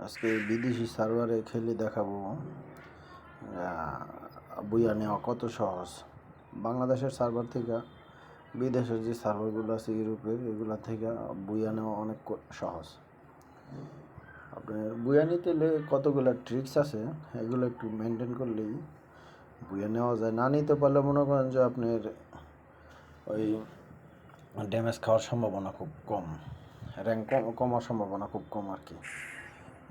আজকে বিদেশি সার্ভারে খেলে দেখাবো বুয়া নেওয়া কত সহজ। বাংলাদেশের সার্ভার থেকে বিদেশের যে সার্ভারগুলো আছে ইউরোপের, এগুলো থেকে বুয়া নেওয়া অনেক সহজ। আপনার বুয়া নিতে হলে কতগুলো ট্রিক্স আছে, এগুলো একটু মেনটেন করলেই বুয়া নেওয়া যায়। না নিতে পারলে মনে করেন যে আপনার ওই ড্যামেজ খাওয়ার সম্ভাবনা খুব কম, র্যাঙ্ক কমার সম্ভাবনা খুব কম আর কি।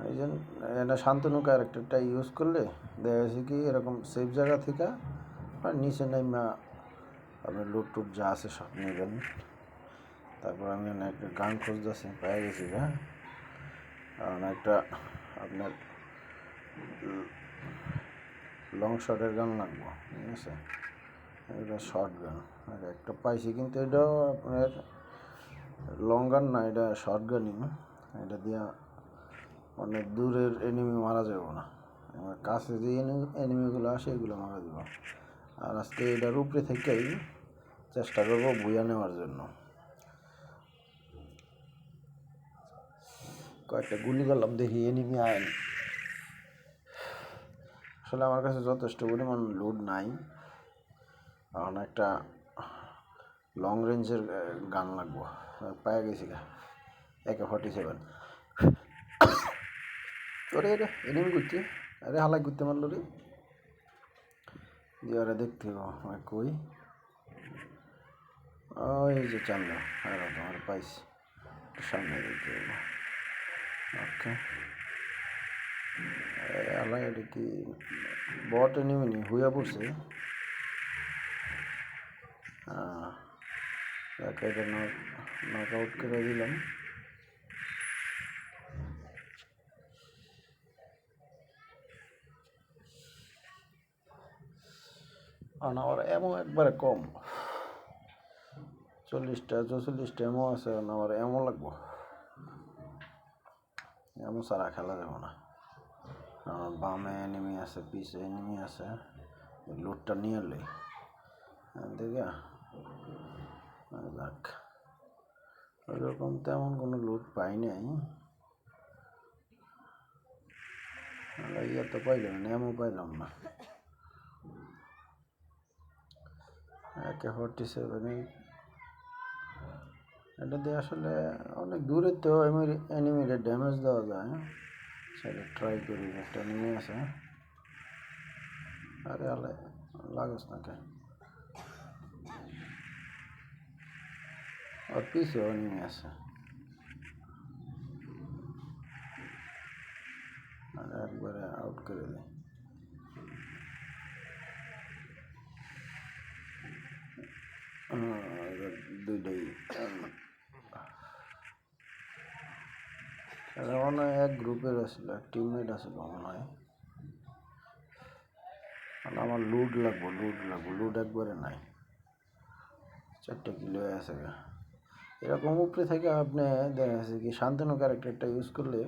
এই জন্য এটা শান্তনু ক্যারেক্টারটা ইউজ করলে দেখা যাচ্ছে কি এরকম সেফ জায়গা থেকে নিচে নাইমা আপনার লুট টুট যা আছে সব নেবেন। তারপর আমি একটা গান খুঁজতেছি, পেয়ে গেছি। কারণ একটা আপনার লং শটের গান লাগবো, ঠিক আছে। এটা শর্ট গান, একটা পাইছি, কিন্তু এটাও আপনার লং গান না, এটা শর্ট গানই। এটা দিয়া অনেক দূরের এনিমি মারা যাবে না, আমার কাছে যে এনিমিগুলো আসে এগুলো মারা দেবো। আর আজকে এটার উপরে থেকেই চেষ্টা করবো বুয়া নেওয়ার জন্য। কয়েকটা গুলি করলাম, দেখি এনিমি আইন। আসলে আমার কাছে যথেষ্ট পরিমাণ লুট নাই, কারণ একটা লং রেঞ্জের গান লাগবো। পায়ে গেছি AK-47। ওরে রে এনিমি ঘুরছে, আরে হালাই ঘুরতে মারলো রে, দিয়ে ওরা দেখতে কই ওই যে চান্না। আর তোমার পাইছি, সামনে দেখতে হবে। ওকে, আলাই এটা কি বট এনিমি নি, হুইয়া পড়ছে। এটা নক আউট করে দিলাম। আর আমার এমন একবারে কম, 40টা 44টা এমন আছে, আমার এমন লাগবো। এমন সারা খেলা যাবো না। আমার বামে এনিমি আছে, পিছে এনিমি আছে, লুটটা নিয়ে এলে দেখে যাক। ওইরকম তেমন কোনো লুট পাই নাই, ইয়ে তো পাইলাম না, এমন পাইলাম না। AK-47 এটা দিয়ে আসলে অনেক দূরে তো এনিমিরে ড্যামেজ দেওয়া যায়। সেটা ট্রাই করি। একটা এনিমি আছে, আরে আলে লাগস না কে, আর পিছেও এনিমি আছে, আর একবারে আউট করে দেয়। দুইটাই মনে হয় এক গ্রুপের আসলো, এক টিমমেট আসলো মনে হয়। আমার লুট লাগবো, লুট একবারে নাই। 4টা কিলো আছে। এরকম উপরে থেকে আপনি দেখা যাচ্ছে কি শান্তনু ক্যারেক্টারটা ইউজ করলে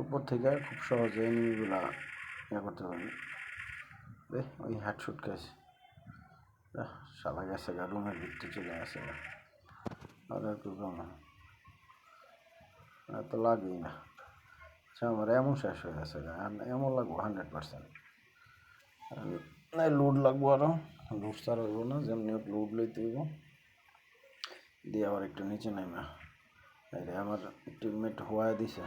উপর থেকে খুব সহজে এনিমিগুলা ইয়ে করতে পারেন। ওই হেডশট খাইছে, শালা গেছে গা, রুমের ভিতরে চলে আসে গা। আর একটু কম এত লাগেই না। আচ্ছা, আমার এমন শেষ হয়ে গেছে গা, এমন লাগবো 100%। লুট লাগবো, আরো লুট ছাড়া হইব না, যেমনি লুট লইতে হইব। দিয়ে আবার একটু নিচে নামা, আমার টিমমেট হওয়া দিছে।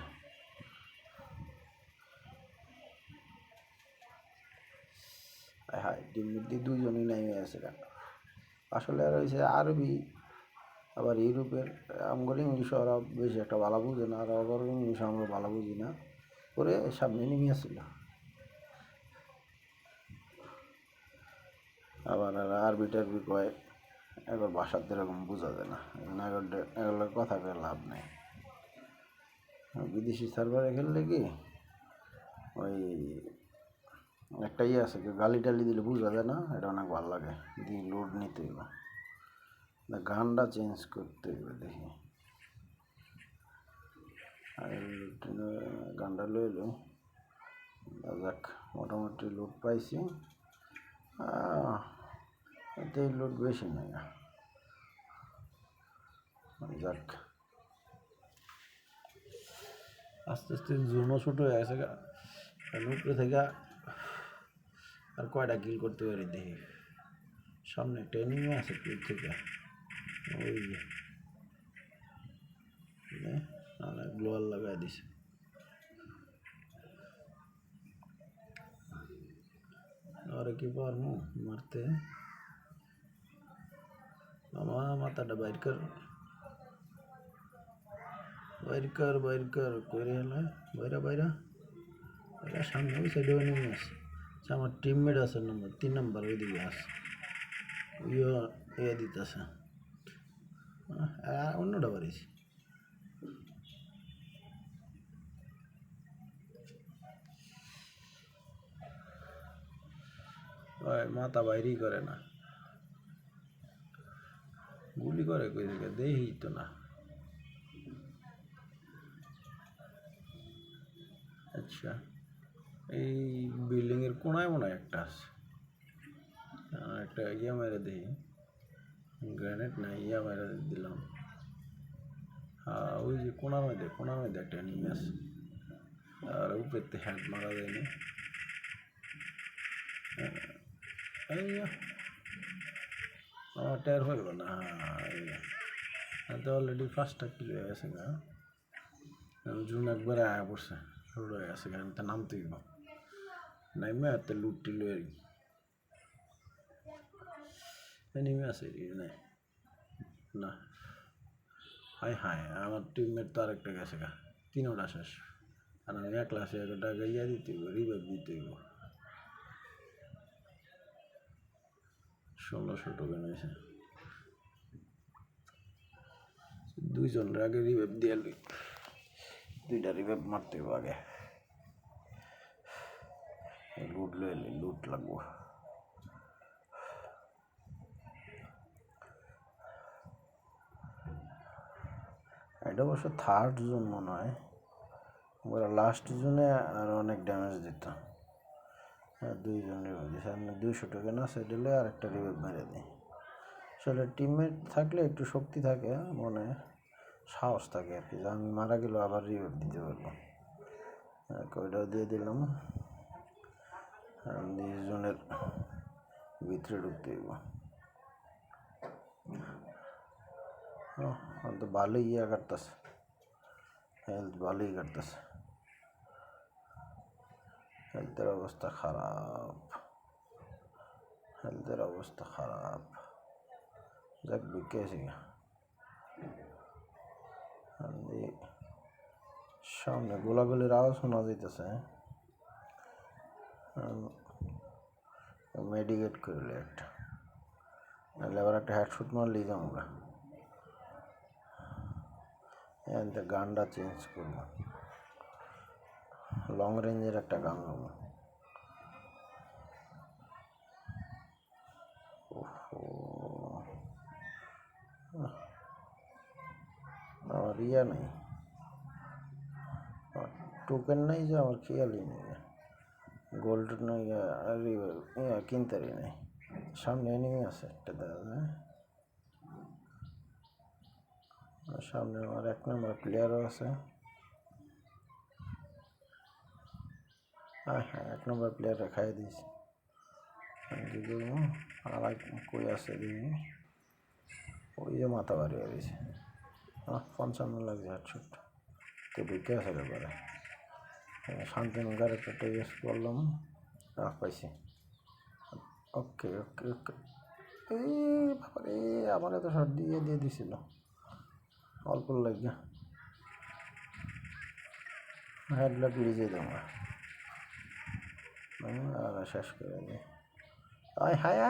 হ্যাঁ, টিমমেট দিয়ে দুজনই নেমে আছে। আসলে আর হয়েছে আরবি, আবার ইউরোপের আমগর ইংলিশ ওরা বেশি একটা ভালো বুঝে না, আর আবার ইংলিশ আমরা ভালো বুঝি না, করে সামনে নেমে আসছিল। আবার আরবি টারবি কয়, এবার বাসার এরকম বোঝা যায় না, এগুলোর কথা কয়ে লাভ নেই। বিদেশি সার্ভারে খেললে কি ওই একটা ইয়ে আছে, গালি টালি দিলে বোঝা যায় না, এটা অনেক ভালো লাগে। দিয়ে লোড নিতে হইব, গানটা চেঞ্জ করতে হইবে। দেখি গানটা লইল, যাক মোটামুটি লোড পাইছি। এতে লোড বেশি নেই, যাক। আস্তে আস্তে জোনও ছোটো হয়ে গেছে গা। উপরে থেকে আর কয়টা কিল করতে পারি দেখি। সামনে একটা এনিমি আছে কিল থেকে, ওই যে গ্লোয়াল লাগাই দিছে। আর কি পারবো মারতে? আমার মাথাটা বাইর কর, বাইর কর করে হলে বাইরা বাইরা বাইরা। সামনে ওই সাইডে নেমে আসে। আচ্ছা, আমার টিমমেট আছে নম্বর 3 নম্বর, ওইদিকে আছে, ইয়ে ইয়ে দিতেছে। অন্যটা বাড়িছে। ওই মাথা বাইরেই করে না, গুলি করে কই দিকে দেখি তো না। আচ্ছা, এই বিল্ডিংয়ের কোনায় মনে হয় একটা আছে। একটা ইয়া মেরে দেখি, গ্রেনেড না ইয়া মেরে দিলাম। হ্যাঁ, ওই যে কোনার মধ্যে একটা নিয়ে আছে। আর উপরেতে হ্যান্ড মারা যায়নি। আমার টায়ার হইল না। হ্যাঁ, তো অলরেডি 5টা কিলো হয়ে গেছে না। জুন একবারে আয়া পড়ছে, শুরু হয়ে গেছে, তো নামতে গেল নাইমে এত লুটটি লই নেমে আছে না। হাই হাই, আমার টিমমেট তো আরেকটা গেছে গা, 3টা শেষ। আর আমি একলা সে একটা গাইয়া দিতে হইব, রিভাইভ দিতে হইব। 1600 টোকেন হয়েছে। 2জনের আগে রিভাইভ দিয়ে লই, 2টা রিভাইভ মারতে হইব আগে। লুট লই, লুট লাগবো। এটা অবশ্য 3rd জোন মনে হয়। লাস্ট জোনে আর অনেক ড্যামেজ দিত। হ্যাঁ, 2জন রিভাইভ দিয়েছে। সামনে 200 টোকেন আছে, দিলে আর একটা রিভাইভ মেরে দিই। আসলে টিমমেট থাকলে একটু শক্তি থাকে, মনে সাহস থাকে আর কি, যে আমি মারা গেলেও আবার রিভাইভ দিতে পারবো। ওইটাও দিয়ে দিলাম। 20 জনের ভিতরে ঢুকতে হইব। তো ভালোই ইয়া কাটতেছে, হেলথ ভালোই কাটতেছে। হেলথের অবস্থা খারাপ। যাক বিকে আছে। সামনে গোলাগুলির আওয়াজ শোনা যাইতেছে। মেডিকেট করলে একটা, নাহলে আবার একটা হেডশুট মারলেই যাবো আমরা। গানটা চেঞ্জ করবো, লং রেঞ্জের একটা গান নেবো। আমার ইয়া নেই, টোকেন নাই, যে আমার খেয়ালই নেই, গোল্ড নাই, কিনতেই নেই। সামনে এনিমি আছে একটা, দেখা যায় সামনে। আমার 1 নম্বর প্লেয়ারও আছে। হ্যাঁ, 1 নম্বর প্লেয়ারটা খাই দিয়েছি। আর কই আছে দিদি, ওই যে মাথা বাড়ি হয়েছে। 55 লাগছে হেডশট, তো ঢুকে আছে ব্যাপারে। শান্তিনগর একটা ইউজ করলাম, পাইছি। ওকে। বাবারে, আমার এত শট দিয়ে দিছিল, অল্প লাগে। হেডলাইট লিজে দেবো আর শেষ করে দিই। হায়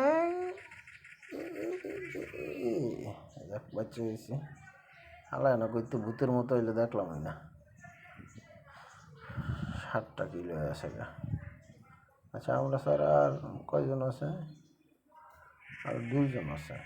বাচ্চা গেছি। হালায় না কই তো ভূতের মতো হইলে দেখলাম না। 7টা কিলো হয়ে আছে গা। আচ্ছা, আমরা স্যার আর কয়জন আছে? আর 2জন আছে।